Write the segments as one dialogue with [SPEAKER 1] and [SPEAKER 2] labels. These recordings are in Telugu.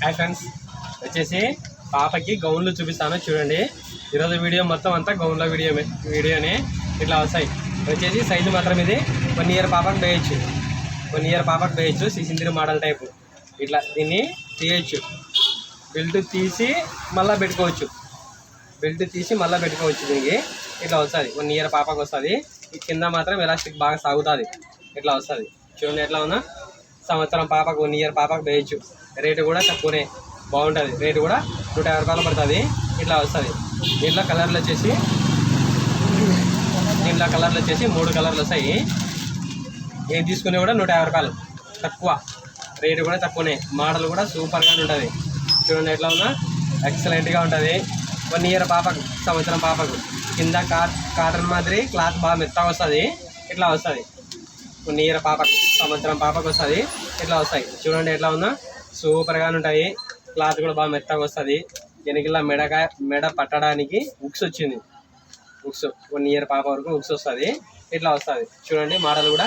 [SPEAKER 1] హాయ్ ఫ్రెండ్స్, వచ్చేసి పాపకి గౌన్లు చూపిస్తాను చూడండి. ఈరోజు వీడియో మొత్తం అంతా గౌన్ల వీడియోనే ఇట్లా వస్తాయి. వచ్చేసి సైజు మాత్రం ఇది 1 ఇయర్ పాపకు వేయచ్చు. 1 ఇయర్ పాపకు వేయచ్చు. సిసింద్రి మోడల్ టైపు ఇట్లా దీన్ని తీయచ్చు. బెల్ట్ తీసి మళ్ళీ పెట్టుకోవచ్చు. దీనికి ఇట్లా వస్తుంది. 1 ఇయర్ పాపకు వస్తుంది. కింద మాత్రం ఎలాస్టిక్ బాగా సాగుతుంది. ఇట్లా వస్తుంది చూడండి. ఎట్లా ఉన్నా సంవత్సరం పాపకు 1 ఇయర్ పాపకు వేయచ్చు. రేటు కూడా తక్కువనే బాగుంటుంది. రేటు కూడా 150 రూపాయలు పడుతుంది. ఇట్లా వస్తుంది. దీంట్లో కలర్లు వచ్చేసి 3 కలర్లు వస్తాయి. ఏం తీసుకునే కూడా 150 రూపాయలు తక్కువ. రేటు కూడా తక్కువనే. మోడల్ కూడా సూపర్గా ఉంటుంది. చూడండి ఎట్లా ఉన్నా ఎక్సలెంట్గా ఉంటుంది. 1 ఇయర్ పాపకు, సంవత్సరం పాపకు కింద కాటన్ మాదిరి క్లాత్ బాగా మెత్తగా వస్తుంది. ఇట్లా వస్తుంది. 1 ఇయర్ పాపకు, సంవత్సరం పాపకు వస్తుంది. ఇట్లా వస్తాయి చూడండి. ఎట్లా ఉన్నా సూపర్గా ఉంటాయి. క్లాత్ కూడా బాగా మెత్తగా వస్తుంది. వెనకిలా మెడ పట్టడానికి ఉక్స్ వచ్చింది. ఉక్స్ 1 ఇయర్ పాప వరకు ఉక్స్ వస్తుంది. ఇట్లా వస్తుంది చూడండి. మోడల్ కూడా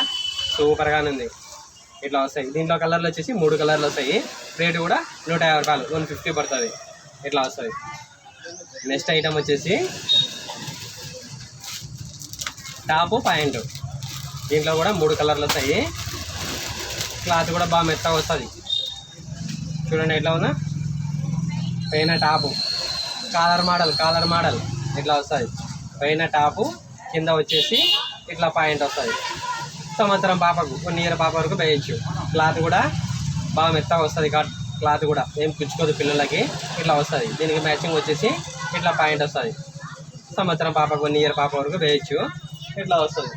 [SPEAKER 1] సూపర్గా ఉంది. ఇట్లా వస్తాయి. దీంట్లో కలర్లు వచ్చేసి 3 కలర్లు వస్తాయి. రేటు కూడా 150 రూపాయలు, 150 పడుతుంది. ఇట్లా వస్తుంది. నెక్స్ట్ ఐటమ్ వచ్చేసి టాపు ప్యాంటు. దీంట్లో కూడా 3 కలర్లు వస్తాయి. క్లాత్ కూడా బాగా మెత్తగా వస్తుంది. చూడండి ఎట్లా ఉన్నా పైన టాపు కాలర్ మోడల్ ఇట్లా వస్తుంది. పైన టాపు, కింద వచ్చేసి ఇట్లా పాయింట్ వస్తుంది. సంవత్సరం పాపకు, 1 ఇయర్ పాప వరకు వేయచ్చు. క్లాత్ కూడా బాగా మెత్తగా వస్తుంది. క్లాత్ కూడా ఏం పుచ్చుకోదు పిల్లలకి. ఇట్లా వస్తుంది. దీనికి మ్యాచింగ్ వచ్చేసి ఇట్లా పాయింట్ వస్తుంది. సంవత్సరం పాపకు, 1 ఇయర్ పాప వరకు వేయచ్చు. ఇట్లా వస్తుంది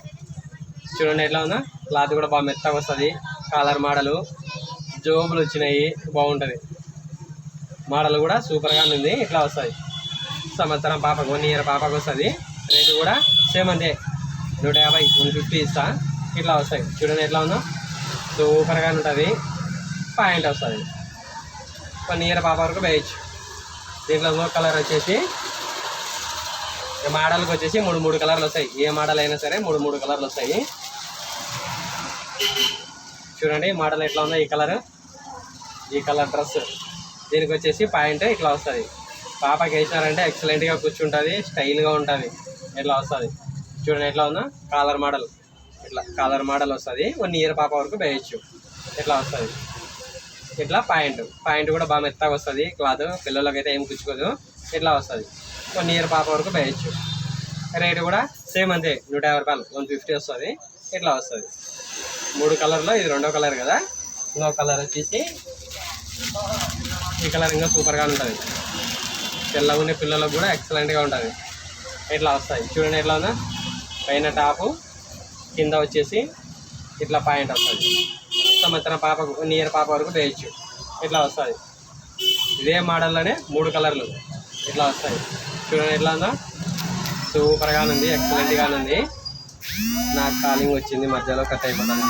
[SPEAKER 1] చూడండి. ఎట్లా ఉందా క్లాత్ కూడా బాగా మెత్తగా వస్తుంది. కాలర్ మోడలు, జోబులు వచ్చినాయి. బాగుంటుంది. మోడల్ కూడా సూపర్గా ఉంది. ఇట్లా వస్తుంది. సంవత్సరం పాపకు, 1 ఇయర్ పాపకు వస్తుంది. రేటు కూడా సేమ్ అంతే, 150, 150 ఇస్తా. ఇట్లా వస్తాయి చూడండి. ఎట్లా ఉందో సూపర్గా ఉంటుంది. పాయింట్ వస్తుంది. 1 ఇయర్ పాప వరకు వేయచ్చు. దీంట్లో ఇంకో కలర్ వచ్చేసి మోడల్కి వచ్చేసి 3 కలర్లు వస్తాయి. ఏ మోడల్ అయినా సరే 3 కలర్లు వస్తాయి. చూడండి మోడల్ ఎట్లా ఉందో. ఈ కలర్ డ్రెస్ దీనికి వచ్చేసి పాయింట్ ఇట్లా వస్తుంది. పాపకి వేసినారంటే ఎక్సలెంట్గా కూర్చుంటుంది. స్టైల్గా ఉంటుంది. ఇట్లా వస్తుంది చూడండి. ఎట్లా ఉందో కాలర్ మోడల్ వస్తుంది. 1 ఇయర్ పాప వరకు వేయచ్చు. ఇట్లా వస్తుంది. ఇట్లా పాయింట్ కూడా బాగా మెత్తగా వస్తుంది. క్లాత్ పిల్లలకైతే ఏం కూర్చుకోదు. ఇట్లా వస్తుంది. 1 ఇయర్ పాప వరకు వేయచ్చు. రేటు కూడా సేమ్ అంతే, 150 రూపాయలు, 150 వస్తుంది. ఇట్లా వస్తుంది. 3 కలర్లో ఇది 2వ కలర్ కదా. ఇంకో కలర్ వచ్చేసి ఈ కలర్ ఇంకా సూపర్గా ఉంటుంది. తెల్లగా ఉండే పిల్లలకు కూడా ఎక్సలెంట్గా ఉంటుంది. ఇట్లా వస్తాయి చూడండి. ఎట్లా ఉందా పైన టాపు, కింద వచ్చేసి ఇట్లా పాయింట్ వస్తుంది. సంవత్సరం పాపకు, 1 ఇయర్ పాప వరకు వేయచ్చు. ఇట్లా వస్తుంది. ఇదే మోడల్లోనే 3 కలర్లు ఇట్లా వస్తాయి చూడండి. ఎట్లా ఉందా సూపర్గా ఉంది. ఎక్సలెంట్గా ఉంది. నాకు కాలింగ్ వచ్చింది, మధ్యలో కట్ అయిపోతుంది.